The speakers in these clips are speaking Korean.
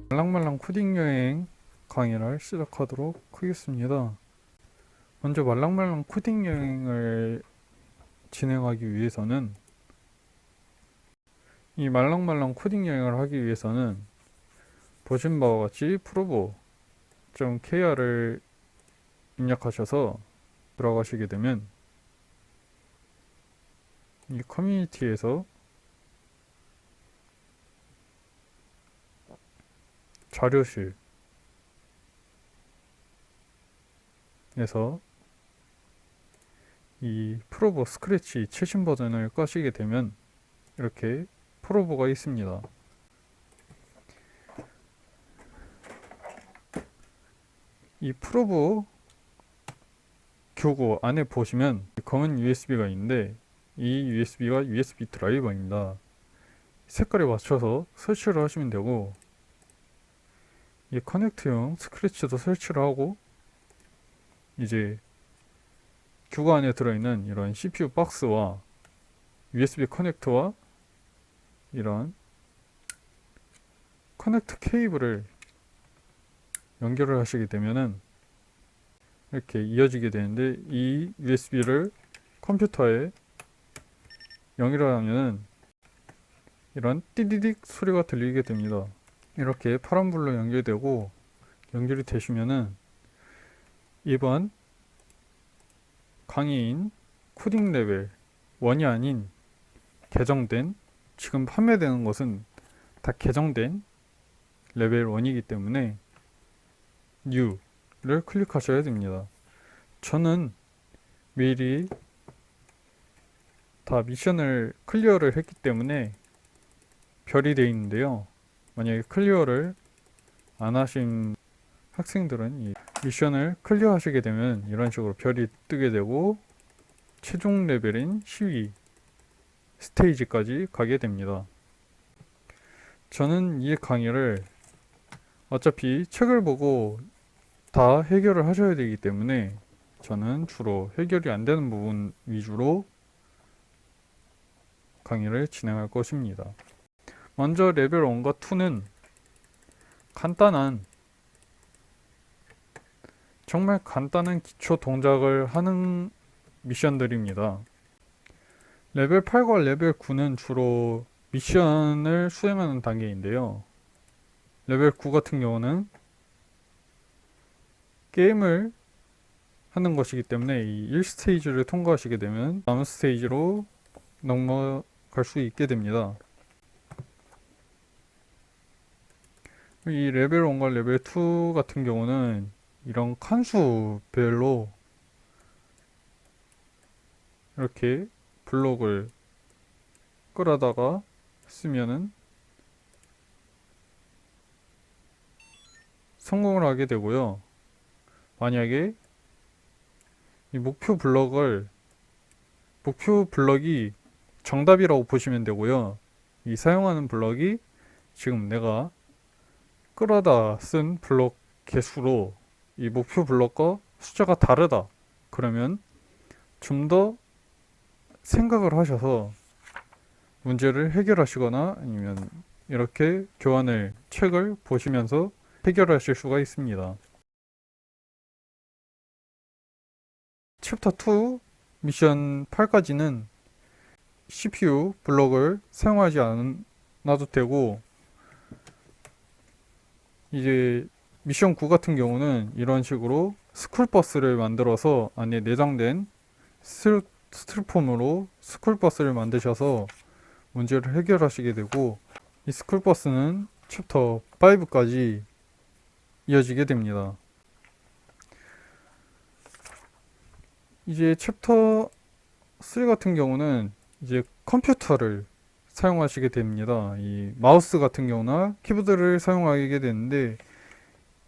말랑말랑 코딩 여행 강의를 시작하도록 하겠습니다. 먼저 말랑말랑 코딩 여행을 진행하기 위해서는 이 말랑말랑 코딩 여행을 하기 위해서는 보신 바와 같이 provo.kr을 입력하셔서 들어가시게 되면 이 커뮤니티에서 자료실에서 이 프로보 스크래치 최신 버전을 까시게 되면 이렇게 프로보가 있습니다. 이 프로보 교고 안에 보시면 검은 USB가 있는데 이 USB가 USB 드라이버입니다. 색깔에 맞춰서 설치를 하시면 되고 이 커넥트용 스크래치도 설치를 하고 이제 교구 안에 들어있는 이런 CPU 박스와 USB 커넥터와 이런 커넥터 케이블을 연결을 하시게 되면은 이렇게 이어지게 되는데 이 USB를 컴퓨터에 연결을 하면은 이런 띠디딕 소리가 들리게 됩니다. 이렇게 파란불로 연결되고 연결이 되시면은 이번 강의인 코딩 레벨 1이 아닌 개정된, 지금 판매되는 것은 다 개정된 레벨 1이기 때문에 New를 클릭하셔야 됩니다. 저는 미리 다 미션을 클리어를 했기 때문에 별이 되어 있는데요. 만약에 클리어를 안 하신 학생들은 이 미션을 클리어 하시게 되면 이런 식으로 별이 뜨게 되고 최종 레벨인 12 스테이지까지 가게 됩니다. 저는 이 강의를 어차피 책을 보고 다 해결을 하셔야 되기 때문에 저는 주로 해결이 안 되는 부분 위주로 강의를 진행할 것입니다. 먼저 레벨 1과 2는 정말 간단한 기초 동작을 하는 미션들입니다. 레벨 8과 레벨 9는 주로 미션을 수행하는 단계인데요. 레벨 9 같은 경우는 게임을 하는 것이기 때문에 이 1스테이지를 통과하시게 되면 다음 스테이지로 넘어갈 수 있게 됩니다. 이 레벨 1과 레벨 2 같은 경우는 이런 칸수별로 이렇게 블록을 끌어다가 쓰면은 성공을 하게 되고요. 만약에 이 목표 블럭이 정답이라고 보시면 되고요. 이 사용하는 블럭이 지금 내가 끌어다 쓴 블럭 개수로 이 목표 블럭과 숫자가 다르다. 그러면 좀 더 생각을 하셔서 문제를 해결하시거나 아니면 이렇게 책을 보시면서 해결하실 수가 있습니다. 챕터 2 미션 8까지는 CPU 블럭을 사용하지 않아도 되고 이제 미션 9 같은 경우는 이런 식으로 스쿨버스를 만들어서 안에 내장된 스티로폼으로 스쿨버스를 만드셔서 문제를 해결하시게 되고 이 스쿨버스는 챕터 5까지 이어지게 됩니다. 이제 챕터 3 같은 경우는 이제 컴퓨터를 사용하시게 됩니다. 이 마우스 같은 경우나 키보드를 사용하게 되는데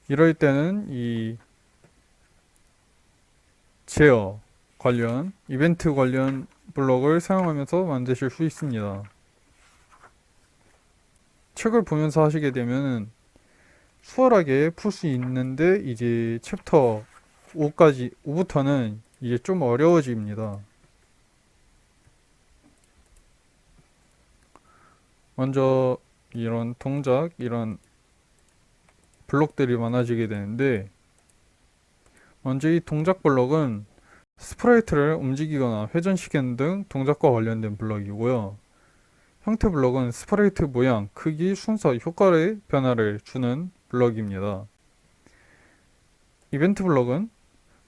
이럴 때는 이 제어 관련 이벤트 관련 블럭을 사용하면서 만드실 수 있습니다. 책을 보면서 하시게 되면 수월하게 풀 수 있는데 이제 챕터 5부터는 이제 좀 어려워집니다. 먼저 이런 동작, 이런 블록들이 많아지게 되는데, 먼저 이 동작 블록은 스프라이트를 움직이거나 회전시키는 등 동작과 관련된 블록이고요. 형태 블록은 스프라이트 모양, 크기, 순서, 효과의 변화를 주는 블록입니다. 이벤트 블록은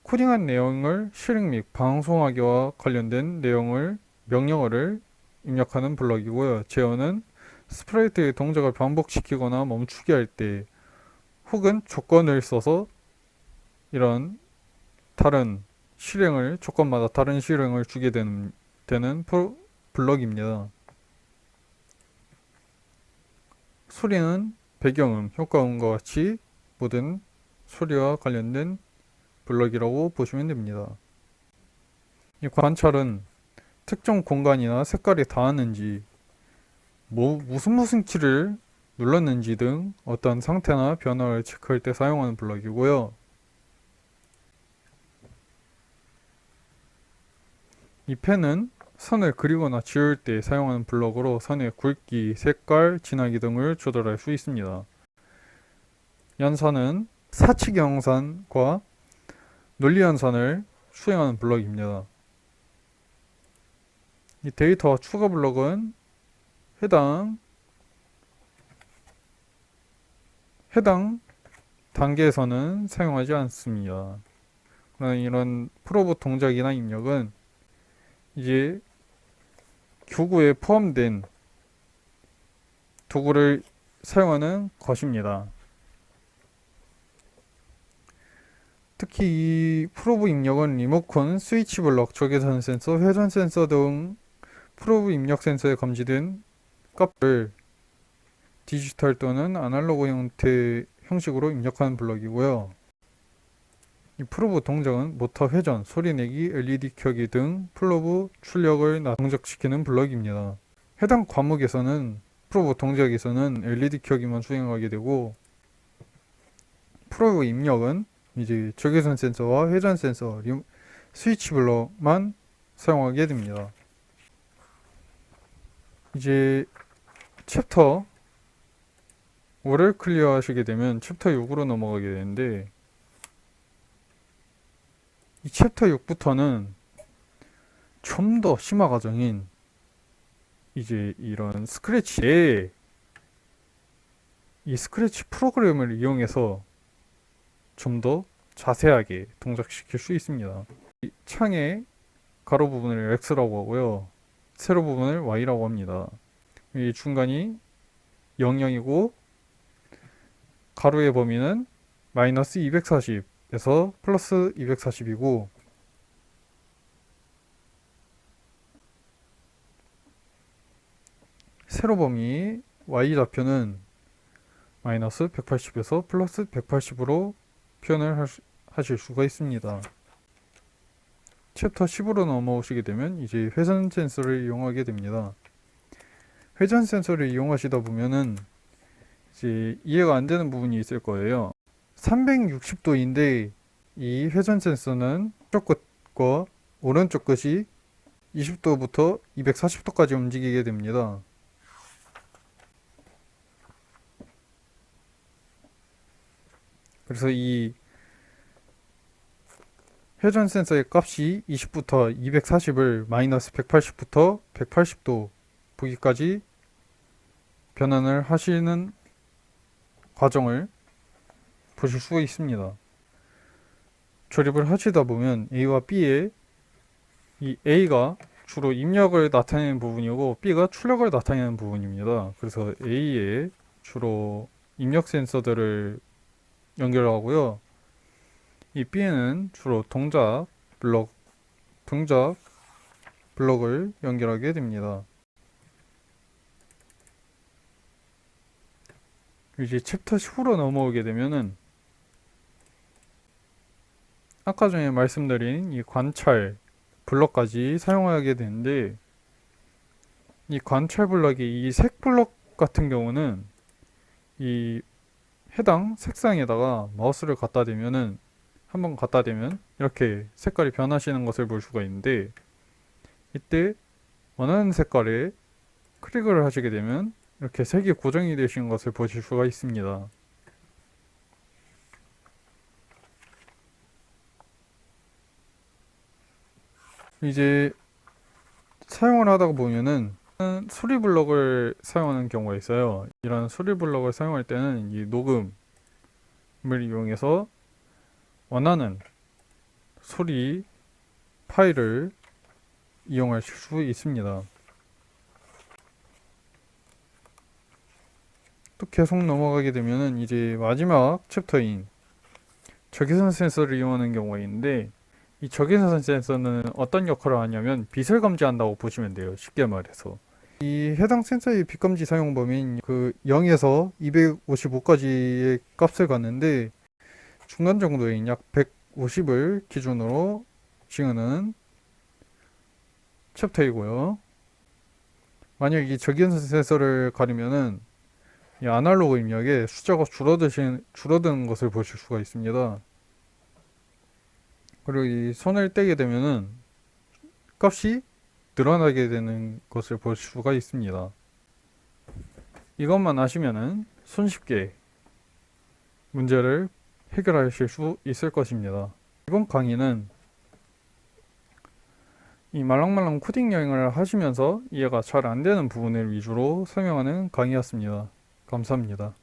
코딩한 내용을 실행 및 방송하기와 관련된 명령어를 입력하는 블록이고요. 제어는 스프라이트의 동작을 반복시키거나 멈추게 할 때, 혹은 조건을 써서 이런 다른 조건마다 다른 실행을 주게 되는 블록입니다. 소리는 배경음, 효과음과 같이 모든 소리와 관련된 블록이라고 보시면 됩니다. 이 관찰은 특정 공간이나 색깔이 닿았는지, 무슨 키를 눌렀는지 등 어떤 상태나 변화를 체크할 때 사용하는 블록이고요. 이 펜은 선을 그리거나 지울 때 사용하는 블록으로 선의 굵기, 색깔, 진하기 등을 조절할 수 있습니다. 연산은 사칙 연산과 논리 연산을 수행하는 블록입니다. 이 데이터 추가 블록은 해당 단계에서는 사용하지 않습니다. 그러나 이런 프로브 동작이나 입력은 이제 교구에 포함된 도구를 사용하는 것입니다. 특히 이 프로브 입력은 리모컨, 스위치 블록, 적외선 센서, 회전 센서 등 프로브 입력 센서에 감지된 값을 디지털 또는 아날로그 형식으로 입력하는 블록이고요. 이 프로브 동작은 모터 회전, 소리 내기, LED 켜기 등 프로브 출력을 동작시키는 블록입니다. 해당 과목에서는 프로브 동작에서는 LED 켜기만 수행하게 되고, 프로브 입력은 이제 적외선 센서와 회전 센서, 스위치 블록만 사용하게 됩니다. 이제 챕터 5를 클리어 하시게 되면 챕터 6으로 넘어가게 되는데, 이 챕터 6부터는 좀 더 심화 과정인 이제 이런 스크래치에 이 스크래치 프로그램을 이용해서 좀 더 자세하게 동작시킬 수 있습니다. 이 창의 가로 부분을 X라고 하고요. 세로 부분을 Y라고 합니다. 이 중간이 00이고 가로의 범위는 마이너스 240에서 플러스 240이고, 세로 범위 Y좌표는 마이너스 180에서 플러스 180으로 표현을 하실 수가 있습니다. 챕터 10으로 넘어오시게 되면 이제 회전 센서를 이용하게 됩니다. 회전 센서를 이용하시다 보면은 이제 이해가 안 되는 부분이 있을 거예요. 360도인데 이 회전 센서는 왼쪽 끝과 오른쪽 끝이 20도부터 240도까지 움직이게 됩니다. 그래서 이 회전 센서의 값이 20부터 240을 마이너스 180부터 180도 보기까지 변환을 하시는 과정을 보실 수가 있습니다. 조립을 하시다 보면 A와 B의 이 A가 주로 입력을 나타내는 부분이고 B가 출력을 나타내는 부분입니다. 그래서 A에 주로 입력 센서들을 연결하고요. 이 B에는 주로 동작 블록을 연결하게 됩니다. 이제 챕터 10으로 넘어오게 되면은 아까 전에 말씀드린 이 관찰 블럭까지 사용하게 되는데, 이 관찰 블럭이 이 색 블럭 같은 경우는 이 해당 색상에다가 마우스를 한번 갖다 대면 이렇게 색깔이 변하시는 것을 볼 수가 있는데, 이때 원하는 색깔에 클릭을 하시게 되면 이렇게 색이 고정이 되신 것을 보실 수가 있습니다. 이제 사용을 하다가 보면은 소리 블럭을 사용하는 경우가 있어요. 이런 소리 블럭을 사용할 때는 이 녹음을 이용해서 원하는 소리 파일을 이용하실 수 있습니다. 또 계속 넘어가게 되면은 이제 마지막 챕터인 적외선 센서를 이용하는 경우가 있는데, 이 적외선 센서는 어떤 역할을 하냐면 빛을 감지한다고 보시면 돼요. 쉽게 말해서. 이 해당 센서의 빛 감지 사용 범위는 그 0에서 255까지의 값을 갖는데, 중간 정도인 약 150을 기준으로 지우는 챕터이고요. 만약 이 적외선 센서를 가리면은 이 아날로그 입력에 숫자가 줄어드는 것을 보실 수가 있습니다. 그리고 이 손을 떼게 되면은 값이 늘어나게 되는 것을 볼 수가 있습니다. 이것만 아시면은 손쉽게 문제를 해결하실 수 있을 것입니다. 이번 강의는 이 말랑말랑 코딩 여행을 하시면서 이해가 잘 안 되는 부분을 위주로 설명하는 강의였습니다. 감사합니다.